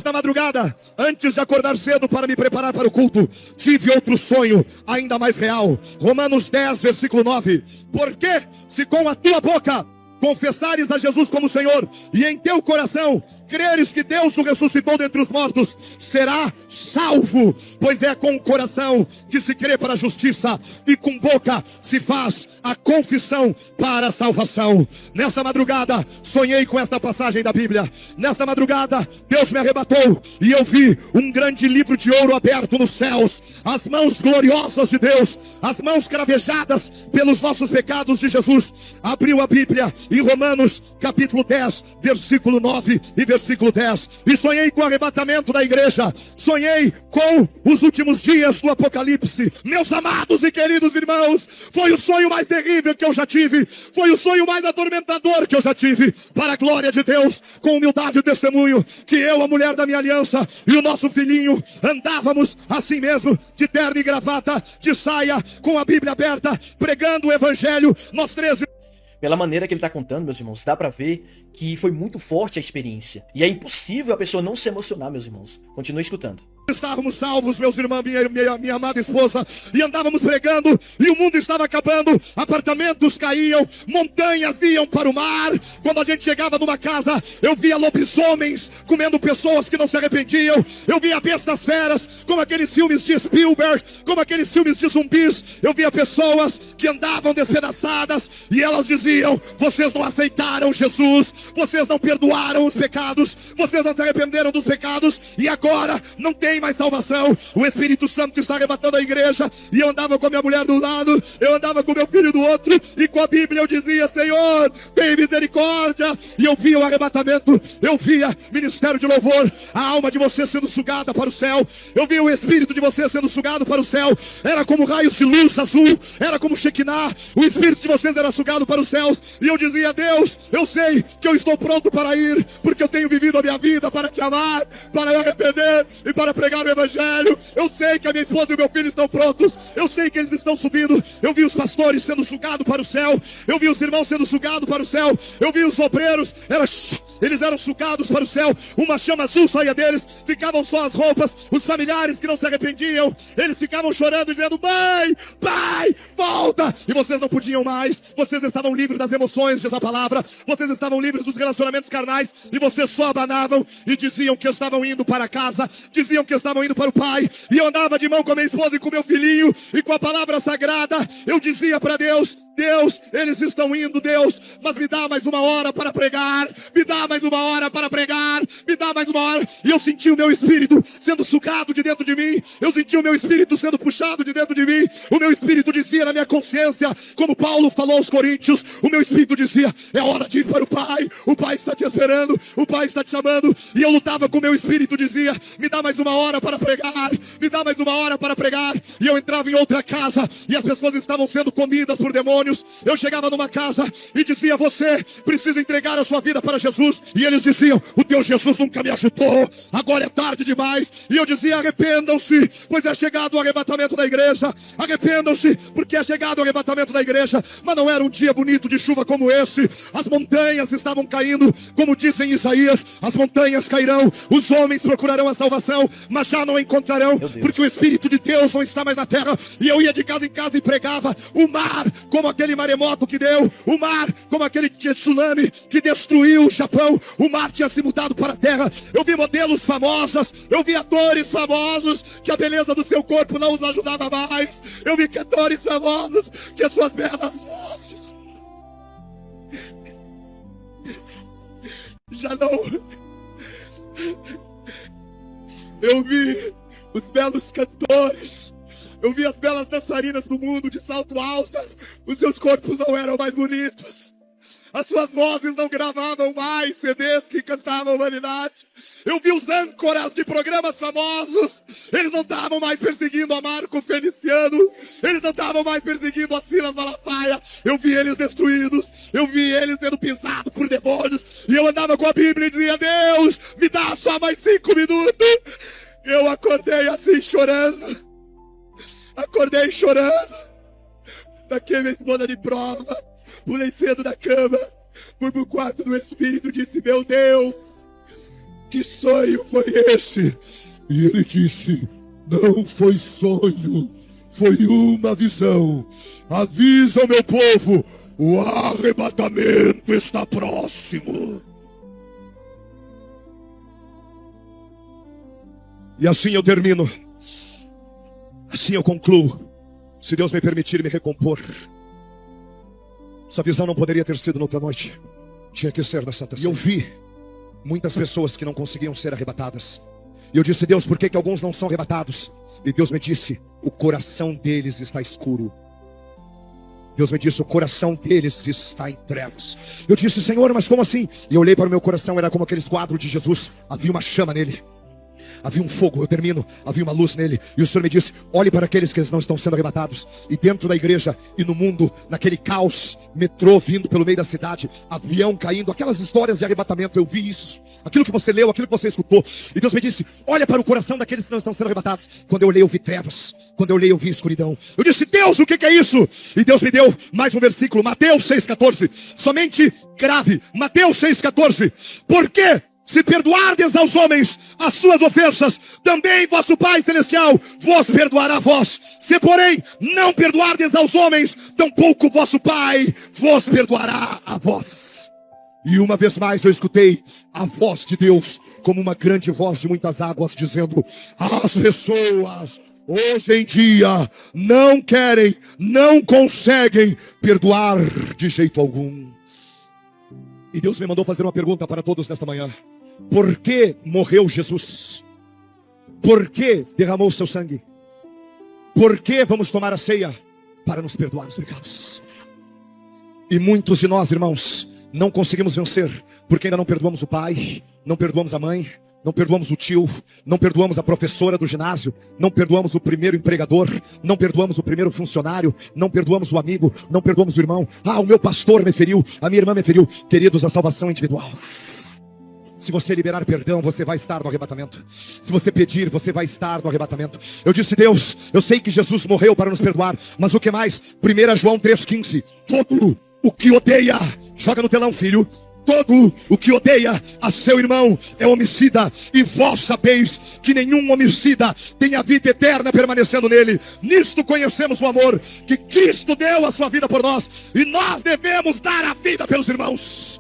Nesta madrugada, antes de acordar cedo para me preparar para o culto, tive outro sonho ainda mais real. Romanos 10, versículo 9. Porque se com a tua boca confessares a Jesus como Senhor, e em teu coração creres que Deus o ressuscitou dentre os mortos, será salvo. Pois é com o coração que se crê para a justiça, e com boca se faz a confissão para a salvação. Nesta madrugada, sonhei com esta passagem da Bíblia. Nesta madrugada, Deus me arrebatou, e eu vi um grande livro de ouro aberto nos céus. As mãos gloriosas de Deus, as mãos cravejadas pelos nossos pecados de Jesus, abriu a Bíblia em Romanos capítulo 10, versículo 9 e versículo 10. E sonhei com o arrebatamento da igreja. Sonhei com os últimos dias do Apocalipse. Meus amados e queridos irmãos, foi o sonho mais terrível que eu já tive. Foi o sonho mais atormentador que eu já tive. Para a glória de Deus, com humildade e testemunho, que eu, a mulher da minha aliança, e o nosso filhinho, andávamos assim mesmo, de terno e gravata, de saia, com a Bíblia aberta, pregando o Evangelho. Nós 13... Pela maneira que ele está contando, meus irmãos, dá para ver que foi muito forte a experiência. E é impossível a pessoa não se emocionar, meus irmãos. Continue escutando. Estávamos salvos, meus irmãos, minha amada esposa, e andávamos pregando, e o mundo estava acabando, apartamentos caíam, montanhas iam para o mar. Quando a gente chegava numa casa, eu via lobisomens comendo pessoas que não se arrependiam, eu via bestas feras, como aqueles filmes de Spielberg, como aqueles filmes de zumbis. Eu via pessoas que andavam despedaçadas, e elas diziam: vocês não aceitaram Jesus, vocês não perdoaram os pecados, vocês não se arrependeram dos pecados, e agora não tem mais salvação. O Espírito Santo está arrebatando a igreja. E eu andava com a minha mulher do lado, eu andava com meu filho do outro, e com a Bíblia eu dizia: Senhor, tem misericórdia. E eu via o arrebatamento, eu via ministério de louvor, a alma de você sendo sugada para o céu, eu via o Espírito de você sendo sugado para o céu. Era como raios de luz azul, era como Shekinah. O Espírito de vocês era sugado para os céus. E eu dizia: Deus, eu sei que eu estou pronto para ir, porque eu tenho vivido a minha vida para te amar, para me arrepender e para pregar o Evangelho. Eu sei que a minha esposa e o meu filho estão prontos, eu sei que eles estão subindo. Eu vi os pastores sendo sugados para o céu, eu vi os irmãos sendo sugados para o céu, eu vi os obreiros, eles eram sugados para o céu. Uma chama azul saía deles, ficavam só as roupas. Os familiares que não se arrependiam, eles ficavam chorando, dizendo: mãe, pai, volta. E vocês não podiam mais, vocês estavam livres das emoções, diz a palavra, vocês estavam livres dos relacionamentos carnais, e vocês só abanavam e diziam que estavam indo para casa, diziam que estavam indo para o Pai. E eu andava de mão com a minha esposa e com meu filhinho, e com a palavra sagrada eu dizia para Deus: Deus, eles estão indo, Deus, mas me dá mais uma hora para pregar, me dá mais uma hora para pregar, me dá mais uma hora. E eu senti o meu espírito sendo sugado de dentro de mim, eu senti o meu espírito sendo puxado de dentro de mim. O meu espírito dizia na minha consciência, como Paulo falou aos Coríntios, o meu espírito dizia: é hora de ir para o Pai está te esperando, o Pai está te chamando. E eu lutava com o meu espírito, dizia: me dá mais uma hora para pregar, me dá mais uma hora para pregar. E eu entrava em outra casa, e as pessoas estavam sendo comidas por demônios. Eu chegava numa casa e dizia: você precisa entregar a sua vida para Jesus. E eles diziam: o teu Jesus nunca me ajudou, agora é tarde demais. E eu dizia: arrependam-se, pois é chegado o arrebatamento da igreja. Arrependam-se, porque é chegado o arrebatamento da igreja. Mas não era um dia bonito de chuva como esse. As montanhas estavam caindo, como disse em Isaías: as montanhas cairão, os homens procurarão a salvação, mas já não a encontrarão, porque o Espírito de Deus não está mais na terra. E eu ia de casa em casa e pregava: o mar, como aquele maremoto que deu, o mar, como aquele tsunami que destruiu o Japão, o mar tinha se mudado para a terra. Eu vi modelos famosos, eu vi atores famosos que a beleza do seu corpo não os ajudava mais. Eu vi cantores famosos que as suas belas vozes já não. Eu vi os belos cantores, eu vi as belas dançarinas do mundo de salto alto, os seus corpos não eram mais bonitos, as suas vozes não gravavam mais CDs que cantavam humanidade. Eu vi os âncoras de programas famosos, eles não estavam mais perseguindo a Marco Feliciano, eles não estavam mais perseguindo a Silas Malafaia. Eu vi eles destruídos, eu vi eles sendo pisados por demônios, e eu andava com a Bíblia e dizia: Deus, me dá só mais 5 minutos. Eu acordei assim chorando, acordei chorando, taquei minha esposa de prova, pulei cedo da cama, fui pro quarto do Espírito e disse: meu Deus, que sonho foi esse? E ele disse: não foi sonho, foi uma visão. Avisa o meu povo, o arrebatamento está próximo. E assim eu termino, assim eu concluo. Se Deus me permitir me recompor, essa visão não poderia ter sido noutra noite, tinha que ser na Santa Ceia. E eu vi muitas pessoas que não conseguiam ser arrebatadas. E eu disse: Deus, por que alguns não são arrebatados? E Deus me disse: o coração deles está escuro. Deus me disse: o coração deles está em trevas. Eu disse: Senhor, mas como assim? E eu olhei para o meu coração, era como aqueles quadros de Jesus. Havia uma chama nele, havia um fogo, eu termino, havia uma luz nele. E o Senhor me disse: olhe para aqueles que não estão sendo arrebatados. E dentro da igreja e no mundo, naquele caos, metrô vindo pelo meio da cidade, avião caindo, aquelas histórias de arrebatamento, eu vi isso. Aquilo que você leu, aquilo que você escutou. E Deus me disse: olha para o coração daqueles que não estão sendo arrebatados. Quando eu olhei, eu vi trevas. Quando eu olhei, eu vi escuridão. Eu disse: Deus, o que é isso? E Deus me deu mais um versículo, Mateus 6,14. Somente grave, Mateus 6,14. Por quê? Se perdoardes aos homens as suas ofensas, também vosso Pai Celestial vos perdoará a vós. Se porém não perdoardes aos homens, tampouco vosso Pai vos perdoará a vós. E uma vez mais eu escutei a voz de Deus, como uma grande voz de muitas águas, dizendo: as pessoas hoje em dia não querem, não conseguem perdoar de jeito algum. E Deus me mandou fazer uma pergunta para todos nesta manhã: por que morreu Jesus? Por que derramou seu sangue? Por que vamos tomar a ceia? Para nos perdoar os pecados. E muitos de nós, irmãos, não conseguimos vencer, porque ainda não perdoamos o pai, não perdoamos a mãe, não perdoamos o tio, não perdoamos a professora do ginásio, não perdoamos o primeiro empregador, não perdoamos o primeiro funcionário, não perdoamos o amigo, não perdoamos o irmão. Ah, o meu pastor me feriu, a minha irmã me feriu. Queridos, a salvação é individual. Se você liberar perdão, você vai estar no arrebatamento. Se você pedir, você vai estar no arrebatamento. Eu disse: Deus, eu sei que Jesus morreu para nos perdoar, mas o que mais? 1 João 3,15. Todo o que odeia, joga no telão, filho. Todo o que odeia a seu irmão é homicida. E vós sabeis que nenhum homicida tem a vida eterna permanecendo nele. Nisto conhecemos o amor, que Cristo deu a sua vida por nós, e nós devemos dar a vida pelos irmãos.